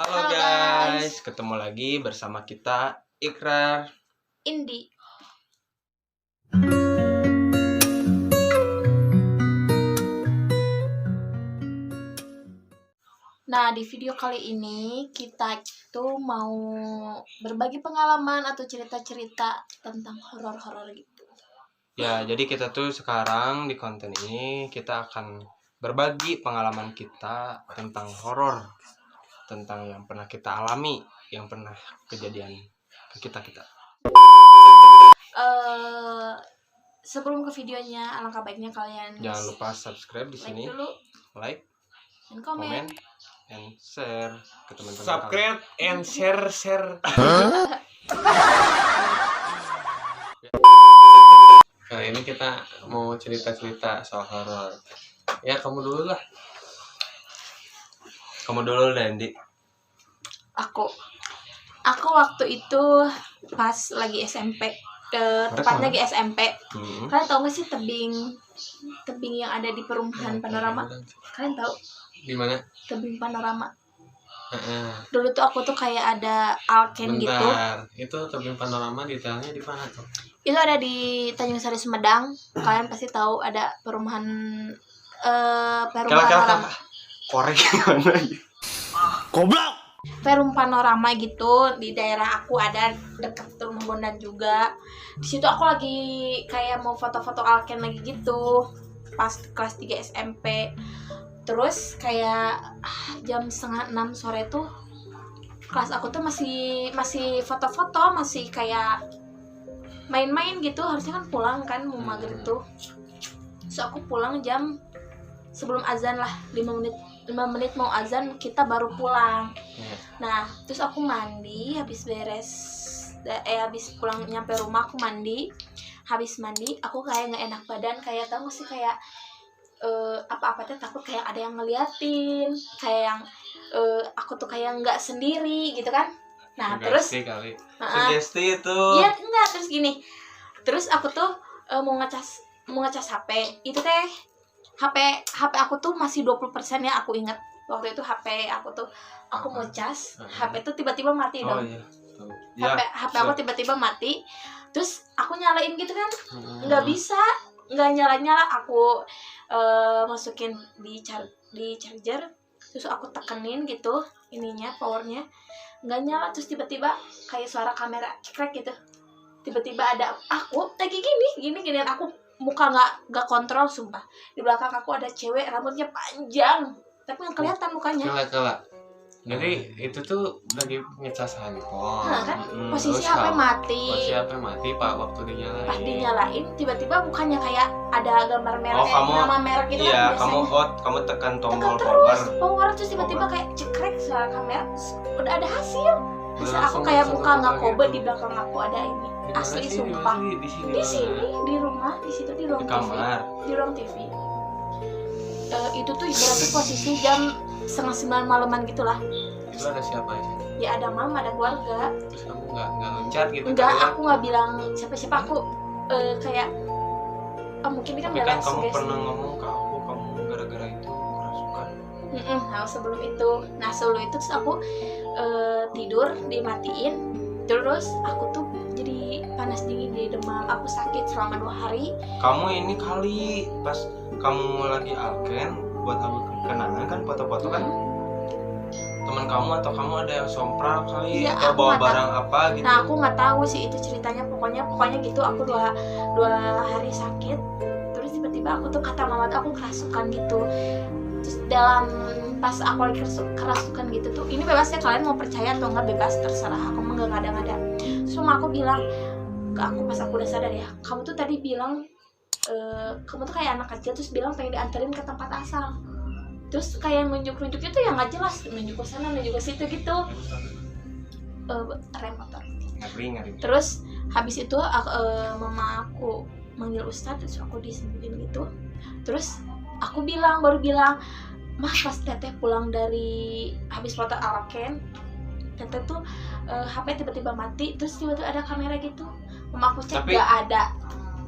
Halo guys, ketemu lagi bersama kita Ikrar, Indi. Nah, di video kali ini kita itu mau berbagi pengalaman atau cerita-cerita tentang horor-horor gitu. Ya, jadi kita tuh sekarang di konten ini kita akan berbagi pengalaman kita tentang horor, tentang yang pernah kita alami, yang pernah kejadian ke kita. Sebelum ke videonya, alangkah baiknya kalian Jangan lupa subscribe di sini, like, dan komen, and share ke teman-teman. Subscribe and share. Nah, ini kita mau cerita-cerita soal horor. Ya, kamu dulu lah. Kamu dulu Dendi. Aku waktu itu pas lagi SMP, tepatnya lagi SMP. Kalian tahu nggak sih tebing yang ada di perumahan Panorama? Kalian tahu? Di mana? Tebing Panorama. Dulu tuh aku tuh kayak ada alken gitu. Bentar, itu tebing Panorama detailnya di mana tuh? Itu ada di Tanjung Sari Sumedang. Kalian pasti tahu ada perumahan Panorama. Korek gimana ya? Goblok. Perum Panorama gitu di daerah aku, ada dekat rumah Bondan juga. Di situ aku lagi kayak mau foto-foto alken lagi gitu pas kelas 3 SMP. Terus kayak jam 5:30 sore tuh kelas aku tuh masih foto-foto, masih kayak main-main gitu. Harusnya kan pulang kan mau maghrib tuh. So aku pulang jam sebelum azan lah, 5 menit mau azan kita baru pulang. Nah terus aku mandi, habis pulang nyampe rumah aku mandi. Habis mandi aku kayak nggak enak badan, kayak tahu sih kayak apa-apa tuh takut kayak ada yang ngeliatin, kayak yang aku tuh kayak nggak sendiri gitu kan. Nah Sugesti terus kali. Sugesti itu. Iya enggak, terus gini. Terus aku tuh mau ngecas HP. Itu teh HP aku tuh masih 20% ya, aku ingat. Waktu itu HP aku tuh aku mau cas, HP tuh tiba-tiba mati dong. Iya. HP aku tiba-tiba mati. Terus aku nyalain gitu kan. Nggak bisa, nggak nyala-nyala. Aku masukin di charger, terus aku tekenin gitu ininya, powernya nggak nyala. Terus tiba-tiba kayak suara kamera cekrek gitu, tiba-tiba ada aku lagi gini dan aku muka nggak kontrol, sumpah. Di belakang aku ada cewek rambutnya panjang tapi nggak kelihatan mukanya. Kela. Jadi itu tuh lagi ngecas handphone. Nah kan posisi HP mati. Posisi HP mati Pak, waktu dinyalain. Pas dinyalain tiba-tiba mukanya kayak ada gambar merek, nama merek gitu iya, kan biasanya. kamu tekan tombol power terus tiba-tiba kayak cekrek suara kamera, udah ada hasil aku kayak muka nggak kobe. Di belakang aku ada ini, asli sumpah. Di sini di rumah, di situ di ruang TV, di ruang TV. Itu tuh berarti posisi jam 8:30 malaman gitulah. Itu ada siapa aja? Ya ada mama, ada keluarga. Terus kamu nggak loncat gitu? Enggak, aku nggak bilang siapa-siapa. Aku kayak mungkin kan tapi kan kamu pernah ngomong ke aku kamu gara-gara itu kerasukan. Nah sebelum itu terus aku tidur dimatiin. Terus aku tuh jadi panas dingin, jadi demam, aku sakit selama 2 hari. Kamu ini kali pas kamu lagi alken buat aku kenangan kan, foto-foto kan teman kamu atau kamu ada yang sompral kali, iya, atau bawa barang apa gitu. Nah aku nggak tahu sih itu ceritanya, pokoknya gitu. Aku dua hari sakit, terus tiba-tiba aku tuh kata mama tuh aku kerasukan gitu. Terus dalam pas aku lagi kerasukan gitu tuh, ini bebas ya kalian mau percaya atau nggak, bebas terserah, aku mah nggak ngada-ngada. Terus mama aku bilang ke aku pas aku udah sadar, ya kamu tuh tadi bilang kamu tuh kayak anak kecil, terus bilang pengen dianterin ke tempat asal. Terus kayak nunjuk-nunjuknya tuh yang nggak jelas, nunjuk ke sana, nunjuk ke situ gitu. Rem motor. Ngeri. Terus habis itu mama aku manggil ustadz, terus aku disembuhin gitu. Terus aku baru bilang, mah pas teteh pulang dari habis foto alken, teteh tuh HP tiba-tiba mati, terus tiba-tiba ada kamera gitu. Mama aku cek nggak ada.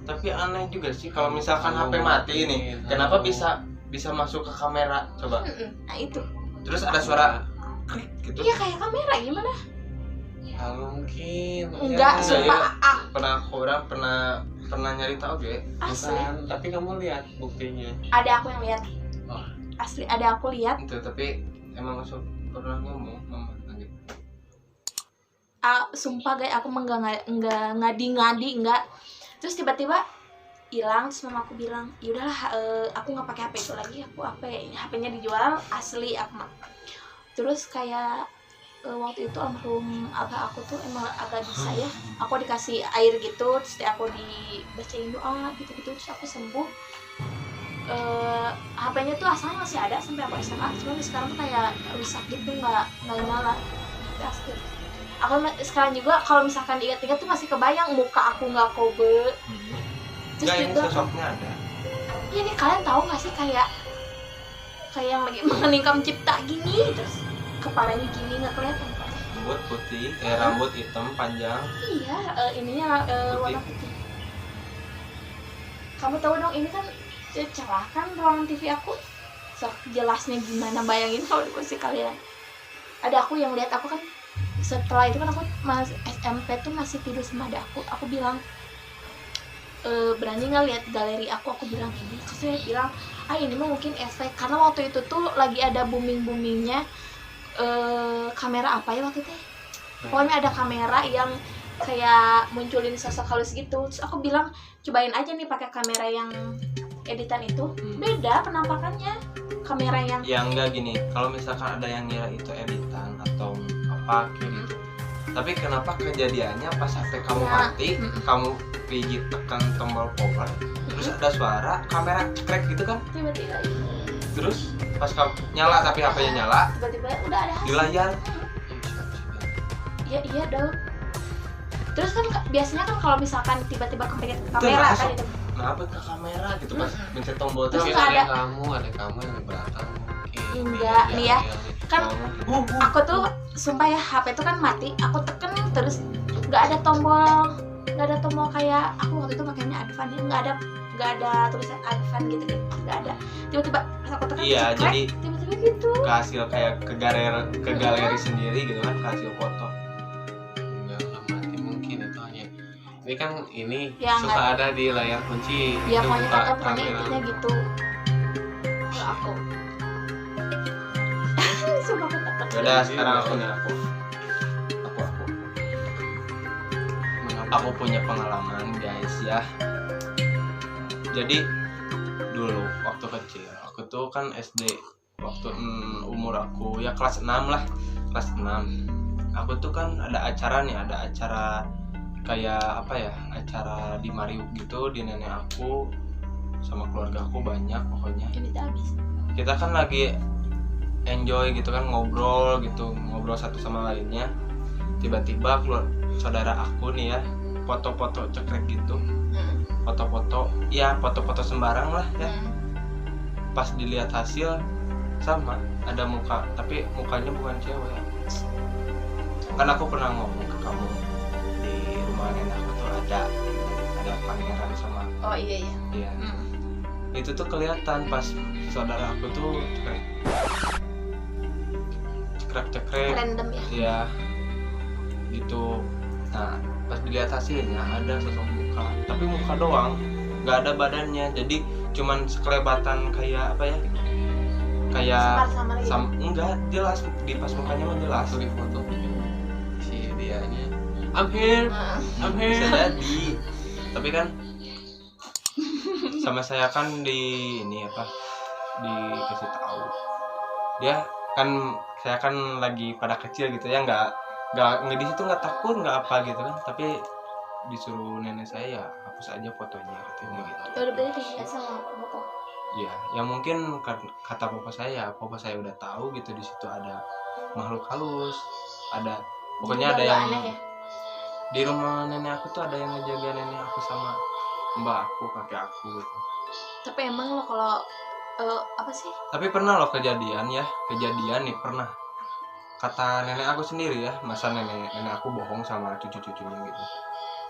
Tapi aneh juga sih kalau misalkan HP mati ini, kenapa bisa masuk ke kamera coba? Nah itu. Terus ada suara klik gitu. Iya kayak kamera gimana? Ya mungkin. Enggak, Ya, sumpah pernah nyari tahu ge. asli. bukan, tapi kamu lihat buktinya. Ada aku yang lihat. Oh. Asli ada aku lihat. Itu tapi emang langsung pernah ngomong mama gitu. Sumpah guys, aku enggak ngadi-ngadi enggak. Terus tiba-tiba hilang, terus mama aku bilang, "Yaudahlah, aku nggak pakai HP itu lagi, aku HP-nya dijual asli aku mah." Terus kayak waktu itu almarhum abah aku tuh emang agak bisa ya, aku dikasih air gitu, terus aku dibacain doa gitu-gitu, terus aku sembuh. HP-nya tuh asalnya masih ada sampai aku SMA, cuma sekarang tuh kayak rusak gitu, nggak nyala. Asli. Aku sekarang juga kalau misalkan diingat-ingat tuh masih kebayang muka aku nggak kobe. Terus Enggak, ini juga sosoknya ada. iya nih, kalian tahu nggak sih kayak yang lagi mengenikam cipta gini, terus kepalanya gini nggak kelihatan Pak. Rambut putih, rambut hitam panjang. Iya, ininya warna putih. Kamu tahu dong ini kan celah kan ruangan TV aku. So, jelasnya gimana, bayangin kalau di posisi kalian. Ada aku yang lihat, aku kan setelah itu kan aku SMP tuh masih tidur sama ada aku bilang, berani nggak lihat galeri aku bilang ini. Terus saya bilang, ini mah mungkin efek, karena waktu itu tuh lagi ada boomingnya kamera apa ya waktu itu, pokoknya ada kamera yang kayak munculin sosok halus gitu. Terus aku bilang, cobain aja nih pakai kamera yang editan itu, beda penampakannya kamera yang enggak gini, kalau misalkan ada yang ngira itu editan atau apa kayak gitu, tapi kenapa kejadiannya pas HP kamu mati, kamu pijit tekan tombol power, terus ada suara kamera cekrek gitu kan, tiba-tiba terus pas kamu nyala tapi HP-nya nyala, tiba-tiba udah ada di hasil. layar. Iya dong. Terus kan biasanya kan kalau misalkan tiba-tiba kepencet ke kamera kan itu. Kenapa ke kamera gitu pas mencet tombol Terus terus nggak ada. ada kamu yang di belakang mungkin. Enggak, nih ya. Kan Oh, aku tuh sumpah ya, HP itu kan mati, aku teken terus nggak ada tombol kayak aku waktu itu makanya Advan ya, nggak ada tulisan Advan gitu, nggak ada. Tiba-tiba pas aku tekan iya, cekrek, jadi tiba-tiba gitu. ke hasil kayak ke galeri sendiri gitu kan, ke hasil foto. Enggak mati mungkin itu hanya. Ini kan Ya, suka ada di layar kunci. Ya itu pokoknya buka kata pokoknya kamera. intinya gitu. Kalau aku sumpah aku takut. Yaudah, sekarang aku aku punya pengalaman guys ya. Jadi dulu waktu kecil aku tuh kan SD, waktu umur aku ya kelas 6 lah, kelas 6 aku tuh kan ada acara kayak apa ya, acara di Mariuk gitu, di nenek aku sama keluarga aku banyak pokoknya. Ini tuh habis. Kita kan lagi enjoy gitu kan, ngobrol satu sama lainnya, tiba-tiba keluar saudara aku nih ya, foto-foto cekrek gitu, foto-foto sembarang lah ya. Pas dilihat hasil sama ada muka, tapi mukanya bukan cewek. Kan aku pernah ngomong ke kamu di rumah nenek aku tuh ada pangeran sama Oh iya. dia. Itu tuh kelihatan pas saudara aku tuh cekrek Random ya. ya gitu. Nah pas dilihat hasilnya ada sosok muka, tapi muka doang, nggak ada badannya, jadi cuman sekelebatan kayak apa ya, kayak Samar lagi. enggak jelas di pas mukanya mah jelas. Langsung di foto si dianya. I'm here. Bisa jadi, tapi kan sama saya kan dikasih tahu dia kan, saya kan lagi pada kecil gitu ya, nggak di situ nggak takut nggak apa gitu kan, tapi disuruh nenek saya ya hapus aja fotonya katanya gitu. Udah berarti dilihat sama foto. Ya, yang mungkin kata papa saya udah tahu gitu di situ ada makhluk halus, ada pokoknya ada Juga yang nggak aneh ya? di rumah nenek aku tuh ada yang ngejaga nenek aku sama mbak aku, kakek aku gitu. Tapi emang lo kalau apa sih? Tapi pernah loh kejadian nih, pernah kata nenek aku sendiri ya, masa nenek aku bohong sama cucu-cucunya gitu,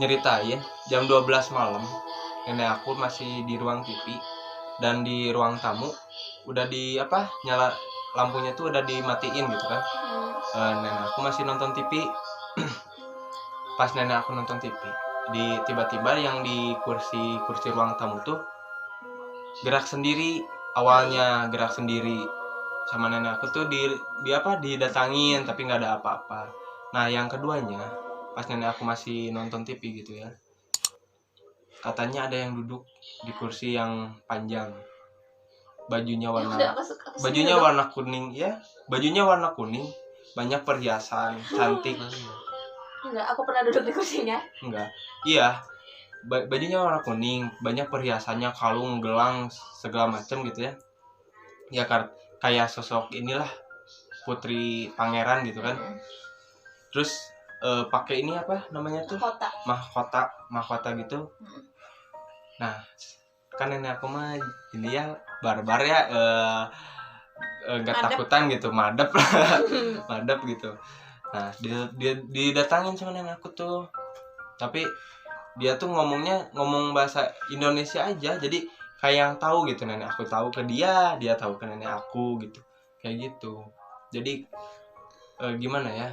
nyeritain jam 12 malam nenek aku masih di ruang TV dan di ruang tamu udah nyala lampunya tuh udah dimatiin gitu kan, nenek aku masih nonton TV. Pas nenek aku nonton TV, tiba-tiba yang di kursi ruang tamu tuh gerak sendiri. Awalnya gerak sendiri sama nenek aku tuh didatangin tapi nggak ada apa-apa. Nah yang keduanya pas nenek aku masih nonton TV gitu ya, katanya ada yang duduk di kursi yang panjang, bajunya warna kuning ya, bajunya warna kuning, banyak perhiasan, cantik. Enggak, aku pernah duduk di kursinya. Enggak, iya, bajunya warna kuning, banyak perhiasannya, kalung, gelang, segala macam gitu ya. Ya kayak sosok inilah putri pangeran gitu kan. Terus pakai ini apa namanya tuh? Mahkota gitu. Nah, kan nenek aku mah ini ya barbar ya, nggak takutan gitu, madep madep gitu. Nah dia didatangin sama nenek aku tuh, tapi dia tuh ngomong bahasa Indonesia aja, jadi kayak yang tahu gitu, nenek aku tahu ke dia tahu ke nenek aku gitu, kayak gitu. Jadi gimana ya,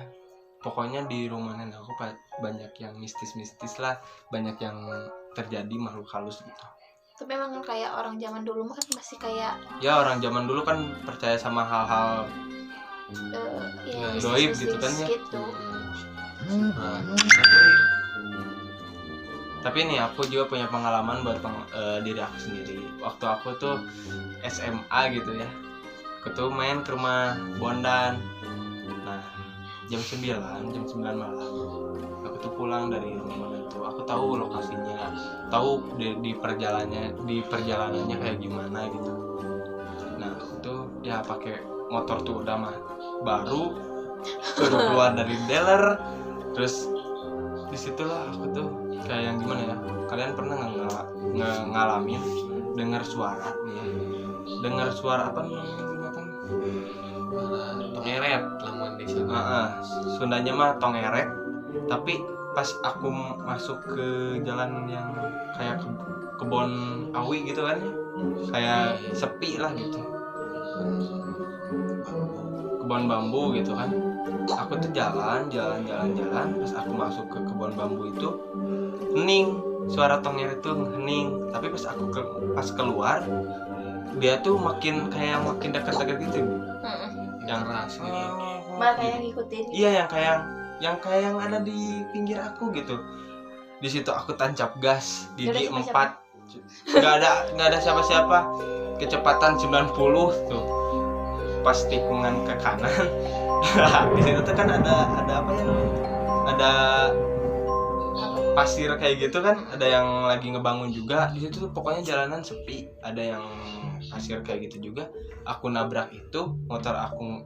pokoknya di rumah nenek aku banyak yang mistis lah, banyak yang terjadi makhluk halus gitu. Tapi memang kayak orang zaman dulu mah kan masih kayak ya, orang zaman dulu kan percaya sama hal-hal goib gitu kan ya gitu. Tapi nih aku juga punya pengalaman buat diri aku sendiri. Waktu aku tuh SMA gitu ya, aku tuh main ke rumah Bondan. Nah jam 9 malam aku tuh pulang dari rumah Bondan tuh. Aku tahu lokasinya, tahu di perjalanannya kayak gimana gitu. Nah aku tuh ya pakai motor tuh udah mah baru keluar dari dealer. Terus disitulah aku tuh kayak yang gimana ya, kalian pernah ngalamin dengar suara nih ya, dengar suara apa namanya binatang? Tongeret lamun di sana. Sundanya mah tongeret. Tapi pas aku masuk ke jalan yang kayak kebon awi gitu kan ya, kayak sepi lah gitu, kebun bambu gitu kan. Aku tuh jalan. Pas aku masuk ke kebun bambu itu hening, suara tongeret itu hening. Tapi pas keluar dia tuh makin dekat gitu. Yang ras gitu. Malah kayak ngikutin. Iya, yang kayak yang ada di pinggir aku gitu. Di situ aku tancap gas gigi 4. Nggak ada siapa-siapa. Kecepatan 90 tuh. Pas tikungan ke kanan. Di situ tuh kan ada apa ya namanya? Ada pasir kayak gitu kan, ada yang lagi ngebangun juga. Di situ tuh pokoknya jalanan sepi, ada yang pasir kayak gitu juga. Aku nabrak itu, motor aku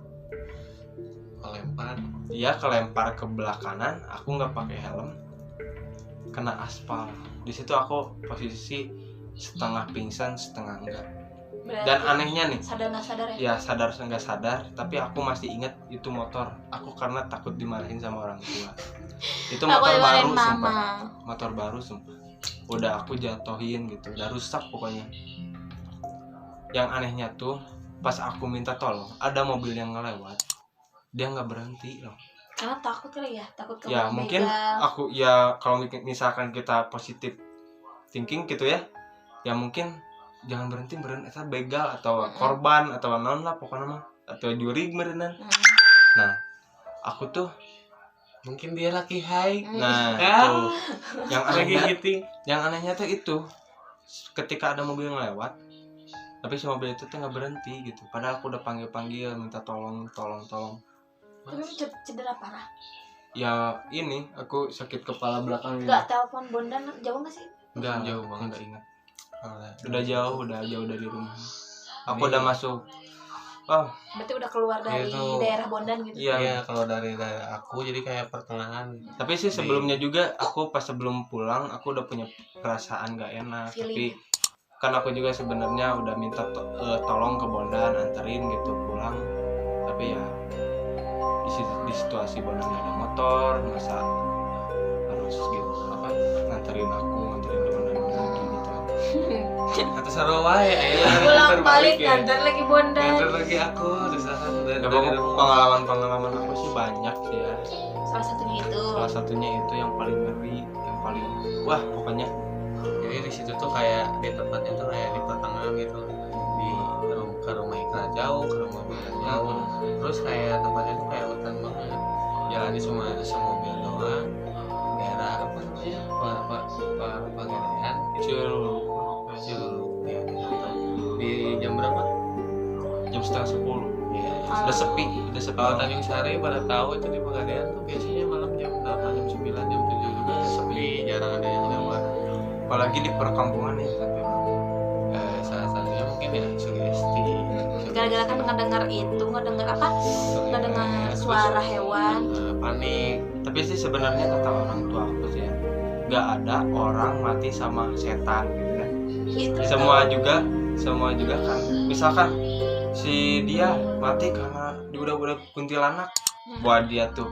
kelempar ke belah kanan. Aku nggak pakai helm, kena aspal. Di situ aku posisi setengah pingsan setengah enggak. Berarti Dan anehnya nih, sadar nggak sadar ya? Ya sadar nggak sadar, tapi aku masih ingat itu motor. Aku karena takut dimarahin sama orang tua. Itu motor baru sumpah. Motor baru sumpah. Udah aku jatuhin gitu, udah rusak pokoknya. Yang anehnya tuh pas aku minta tolong, ada mobil yang ngelewat, dia nggak berhenti loh. Karena takut kali ya, takut kamu Ya mungkin aku ya, kalau misalkan kita positif thinking gitu ya, ya mungkin jangan berhenti begal atau korban atau non lah pokoknya mah, atau juri berenang. Nah aku tuh mungkin dia lagi high. Nah tuh yang anehnya tuh itu ketika ada mobil yang lewat, tapi si mobil itu tuh nggak berhenti gitu. Padahal aku udah panggil minta tolong. Tapi cedera parah. Ya ini aku sakit kepala belakang. Nggak telepon Bondan jauh nggak sih? Enggak, jauh banget. Enggak ingat. Udah jauh dari rumah. Aku udah masuk. Oh, berarti udah keluar dari daerah Bondan gitu. Iya, kalau dari daerah aku jadi kayak pertengahan. Tapi sih sebelumnya juga aku pas sebelum pulang aku udah punya perasaan gak enak. Feeling. Tapi kan aku juga sebenarnya udah minta tolong ke Bondan anterin gitu pulang. Tapi ya di situasi Bondan gak ada motor, masa harus gitu apa nganterin Bondan gitu. Atau seru wae pulang balik nganter lagi Bondan. Nganter lagi aku terus Ya, pokoknya pengalaman aku sih banyak sih ya. Salah satunya itu. Salah satunya itu yang paling ngeri, yang paling wah pokoknya. Jadi di situ tuh kayak di tempatnya tuh kayak di pertengahan gitu, di ke rumah Ikra jauh, ke rumah Bunda jauh, terus kayak tempatnya tuh kayak hutan banget, jalannya cuma semobil doang, daerah apa namanya Pegadaian, Ciluluk ya gitu. Di jam berapa? Jam setengah 10. Ya, Udah sepi. kalau Tanjung Sari pada tahu itu di Pegadaian tuh biasanya malam jam 8, jam 9, jam 7 juga sepi, jarang ada yang lewat. Apalagi di perkampungan ya. Salah satunya mungkin ya sugesti. Gara-gara kan ngedengar apa? Ngedengar suara hewan. Panik. Tapi sih sebenarnya kata orang tua aku sih ya, nggak ada orang mati sama setan gitu kan. Gitu. Semua juga kan. Misalkan si dia mati karena diudah-udah kuntilanak, buat dia tuh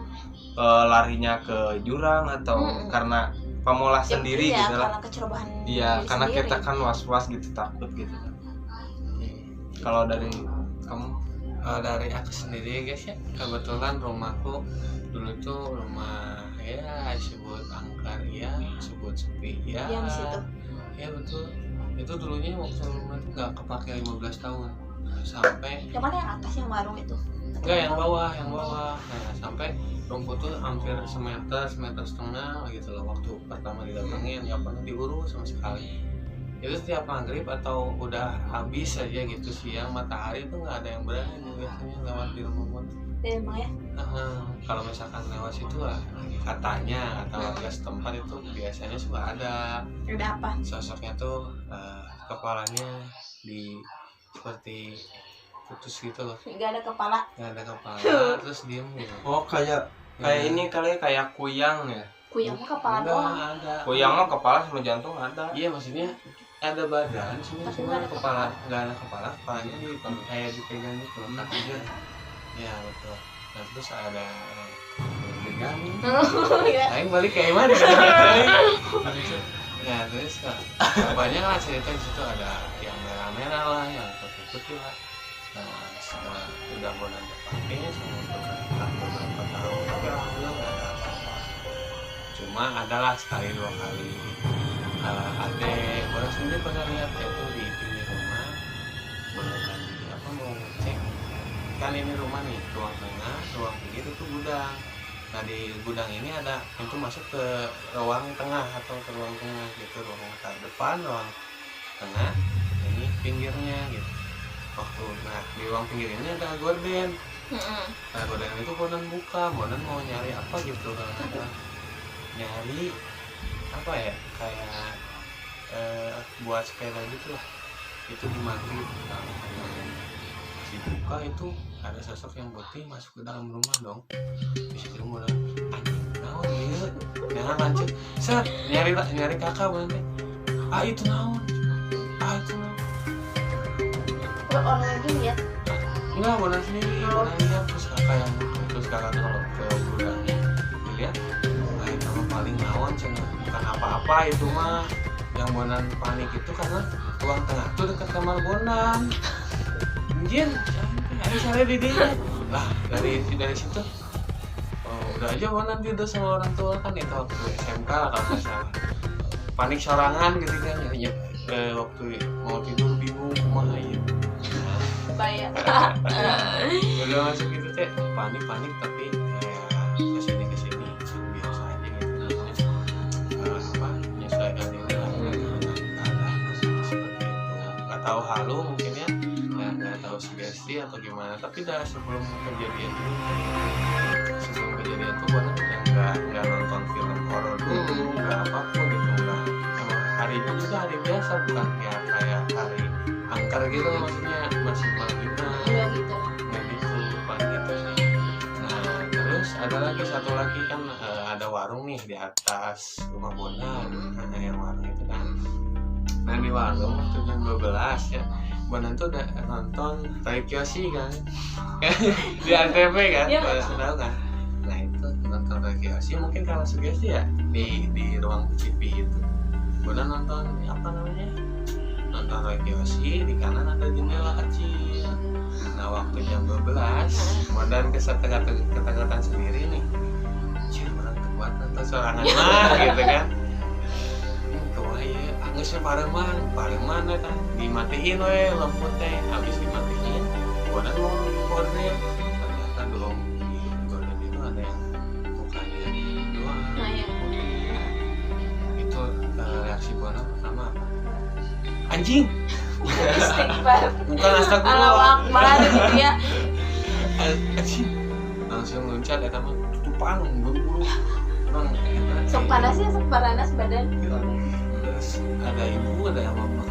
larinya ke jurang atau karena pamolah sendiri ya, gitu lah. karena kecerobohan Iya, diri karena sendiri. kita kan was-was gitu, takut gitu kan. Kalau dari kamu? Dari aku sendiri guys ya, kebetulan rumahku dulu tuh rumah ya disebut angker ya, disebut sepi ya. Yang di situ. Ya betul. Itu dulunya waktu rumah tuh nggak kepake 15 tahun sampai Yang mana yang atas yang warung itu? enggak yang bawah. Nah, sampai rumput tuh hampir semeter setengah gitu loh waktu pertama didatengin, nggak pernah diurus sama sekali. Itu setiap maghrib atau udah habis aja gitu siang matahari tuh nggak ada yang berani nih biasanya lewat di rumput. Emang ya? Kalau misalkan lewat situ lah katanya atau warga setempat itu biasanya suka ada Ada apa? sosoknya tuh kepalanya di seperti putus gitu loh, Nggak ada kepala. nggak ada kepala terus diem gitu. Oh, kayak ini kali kayak kuyang ya. Kuyang mah kepala Enggak doang. ada. Kuyang mah kepala sama jantung ada. Iya maksudnya ada badan cuma Tapi cuma nggak ada kepala, nggak ada kepala, kepalanya di kayak dipegang gitu letak aja. Ya betul. Nah terus ada pegang. Ya. Aing balik kayak mana? Ya terus banyak lah cerita di situ, ada yang merah-merah lah, yang putih-putih lah. Nah setelah udah bulan terpakai sama beberapa tahun tapi alhamdulillah nggak ada apa-apa. Cuma adalah sekali dua kali adek orang sendiri pernah lihat itu di pinggir rumah beneran apa mau ngecek kan ini rumah nih ruang tengah ruang pinggir itu gudang. Nah di gudang ini ada pintu masuk ke ruang tengah atau ke ruang tengah gitu, ruang depan ruang tengah ini pinggirnya gitu. Nah di ruang pinggir ini ada gorden. Nah gorden itu Bonan buka, Bonan mau nyari apa gitu kan, nyari apa ya kayak buat sepeda gitu lah, itu di maghrib. Nah, dibuka itu ada sosok yang putih masuk ke dalam rumah dong. Di situ mulai naon ya, jangan lanjut set nyari kakak Bonan itu naon Orang lagi lihat. enggak Bonan sendiri, Bonan lihat terus kakak yang terus kakak tuh kalau ke gudangnya dilihat nama paling naon cenah bukan apa-apa itu mah. Yang Bonan panik itu karena ruang tengah tuh dekat kamar Bonan. Anjir, ada sare di dia. Lah, dari situ udah aja Bonan tidur sama orang tua kan itu waktu SMK lah kalau nggak salah. Panik sorangan gitu kan ya. Waktu mau tidur bingung kumaha ya. Bayang. Udah masuk gitu teh panik tapi kesini biasa aja gitu. Menyesuaikan diri lah seperti itu. Nggak tahu halu mungkin ya, nggak tahu sugesti atau gimana. Tapi dah sebelum kejadian tuh Bonan nggak nonton film horor dulu, nggak apapun gitu, nggak. Emang harinya juga hari biasa, bukan ya kayak hari angker gitu, maksudnya masih panggilan. Iya gitu. Nggak gitu, paling gitu sih. Nah terus ada lagi satu lagi kan ada warung nih di atas rumah Bonan. Nah yang warung itu kan, nah di warung waktu jam 12 ya Bonan tuh udah nonton Ray Kiyoshi kan di Antv kan, Iya, pada tahu kan. Nah itu nonton Ray Kiyoshi mungkin karena sugesti ya di ruang TV itu Bonan nonton apa namanya, nonton Ray Kiyoshi, di kanan ada jendela kecil. Nah waktu jam 12 modern ketengah sendiri nih, cih orang kuat atau sorangan mah gitu kan. Tuh ya angusnya pareman kan dimatiin we lampu teh, habis dimatiin modern mau korden, ternyata belum di korden itu ada yang mukanya doang. Nah ya. Itu reaksi Bona pertama apa? Anjing. Istighfar. Bukan Allahu astagfirullah. Akbar gitu ya. Anjing. Langsung loncat eta mah tupang buru-buru. Bang, Sok panasnya sok panas badan. terus ada ibu ada yang bapak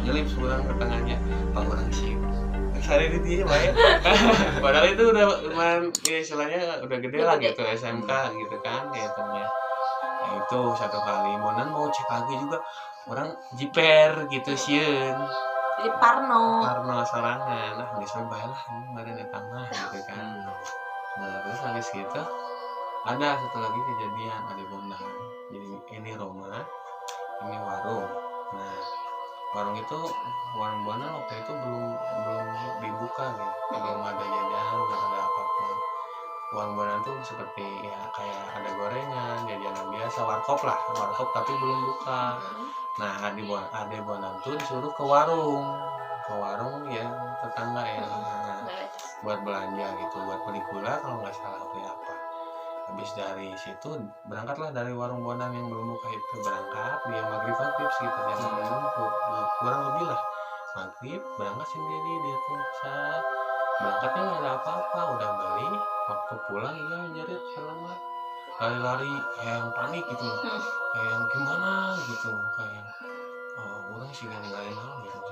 nyelip seorang ke tengahnya, Pak orang sih hari di dia baik. Padahal itu udah lumayan ya, istilahnya udah gede lah gitu SMK gitu kan gitu ya. Nah, itu satu kali Monan mau cek lagi juga orang jiper gitu sieun Jadi parno. karena sorangan nah bisa bae lah ini meureun eta mah gitu kan. Nah terus habis gitu ada satu lagi kejadian ada bondang. Jadi ini rumah ini warung. Nah warung itu warung Bona waktu itu belum dibuka nih, belum ada jajanan, belum ada apapun. Warung Bona itu seperti ya kayak ada gorengan, jajanan biasa, warkop tapi belum buka. Nah ade Bona tuh disuruh ke warung ya tetangga ya, nah, buat belanja gitu, buat beli gula kalau nggak salah beli apa. Habis dari situ berangkatlah dari warung Bonang yang belum buka itu, berangkat dia maghrib sekitar jam 6 kurang lebih lah maghrib, berangkat sendiri dia tuh berangkatnya nggak ada apa-apa, udah beli waktu pulang iya jadi selamat lari-lari kayak yang panik gitu, kayak yang gimana gitu, kayak orang sih ninggalin hal gitu,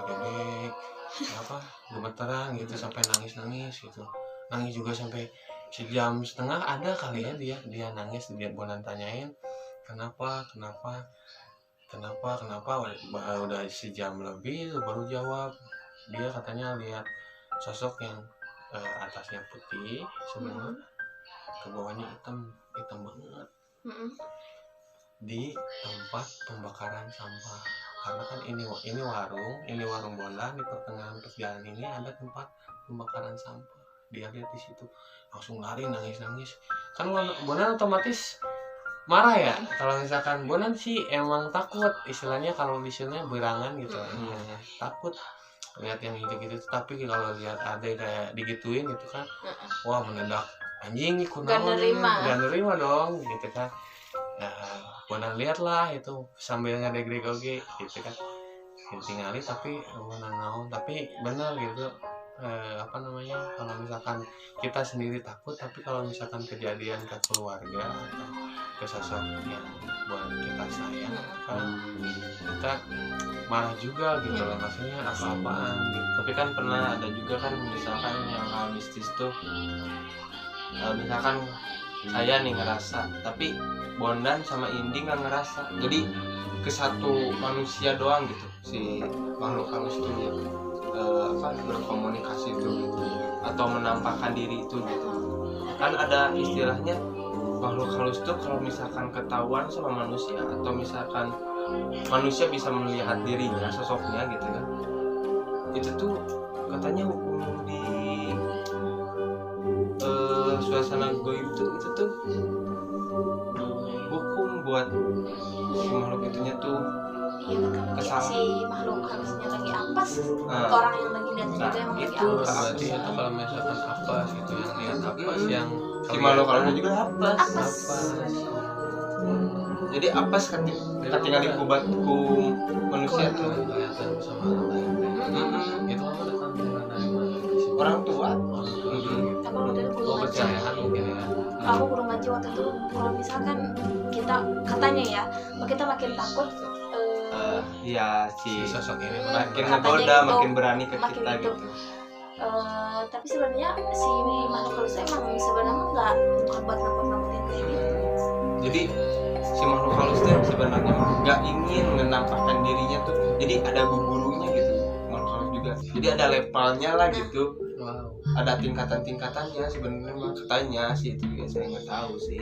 bebek apa gemeteran gitu sampai nangis gitu, nangis juga sampai sejam setengah ada kali ya dia nangis, dia Bonan tanyain kenapa udah sejam lebih baru jawab. Dia katanya lihat sosok yang atasnya putih semua, ke bawahnya hitam banget di tempat pembakaran sampah. Karena kan ini warung Bondan, di pertengahan perjalanan ini ada tempat pembakaran sampah. Dia lihat di situ langsung lari nangis kan. Bonan otomatis marah ya, kalau misalkan Bonan sih emang takut istilahnya, kalau misalnya berangan gitu takut lihat yang gitu tapi kalau lihat ada kayak digituin gitu kan, wah mendadak anjing Gak nerima dong gitu kan. Bonan lihat lah itu sambil ngedegreg oke gitu kan, tinggali tapi Bonan naon, tapi benar gitu. Kalau misalkan kita sendiri takut, tapi kalau misalkan kejadian ke keluarga atau ke sosok yang buat kita sayang kan kita marah juga gitu loh, maksudnya apa-apaan gitu. Tapi kan pernah ada juga kan misalkan yang hal mistis tuh, misalkan saya nih ngerasa tapi Bondan sama Indi nggak ngerasa, jadi ke satu manusia doang gitu si makhluk halus itu ya, berkomunikasi itu gitu, atau menampakkan diri itu gitu. Kan ada istilahnya makhluk halus tuh kalau misalkan ketahuan sama manusia, atau misalkan manusia bisa melihat dirinya, sosoknya gitu kan, itu tuh katanya hukum di suasana goib itu tuh hukum buat si makhluk itunya tuh Iya kan kesalahan. si makhluk halusnya lagi apes, orang yang lagi lihat juga yang lagi itu apes. Berarti itu kalau misalkan apes gitu yang lihat apes yang si makhluk halusnya juga apes. Apes. Jadi apes ketika dikubat ku manusia tuh kelihatan sama orang lain. Itu apa datang dari mana? orang tua. Tapi kalau dari guru ngaji, Kepercayaan mungkin ya. aku guru ngaji waktu itu kalau misalkan kita katanya ya, kalau kita makin takut Iya Si si sosok ini makin Katanya ngegoda, itu, makin berani ke makin kita itu. gitu. Tapi sebenarnya si makhluk halus emang sebenarnya nggak bukan buat nakut-nakutin kayak gitu. Jadi si makhluk halus tuh sebenarnya nggak ingin menampakkan dirinya tuh, jadi ada gurunya gitu makhluk halus juga. Jadi ada levelnya lah gitu, wow. ada tingkatan-tingkatannya sebenarnya mah katanya sih, itu juga saya nggak tahu sih.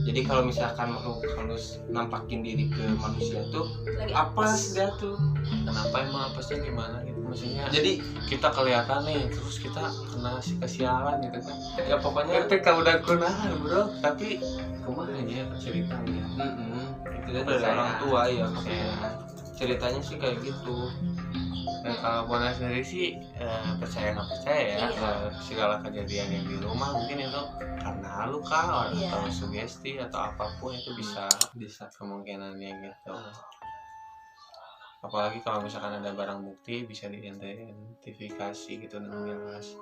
Jadi kalau misalkan makhluk halus nampakin diri ke manusia tuh Lagi apes dia tuh. Kenapa emang apesnya gimana gitu? maksudnya Jadi kita kelihatan nih terus kita kena kesialan gitu kan. ya pokoknya Tapi kamu udah kunahan bro, tapi kumaha ya ceritanya. itu dari orang tua ya Percaya. ceritanya sih kayak gitu. Nah, kalau Bona sendiri sih percaya nggak percaya ya, Iya. segala kejadian yang di rumah mungkin itu karena luka Iya. atau sugesti atau apapun itu bisa Bisa. kemungkinannya gitu. Apalagi kalau misalkan ada barang bukti bisa diidentifikasi gitu dengan jelas.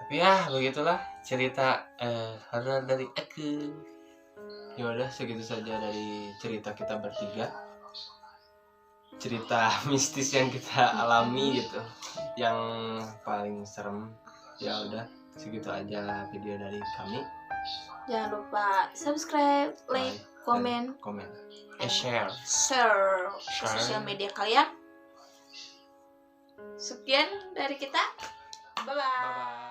Tapi ya begitulah cerita horor dari aku. Ya udah segitu saja dari cerita kita bertiga. Cerita mistis yang kita alami gitu. Yang paling serem. Ya udah segitu aja video dari kami. Jangan lupa subscribe, like, komen, Komen. Share. share ke sosial media kalian. Sekian dari kita. Bye bye. Bye bye.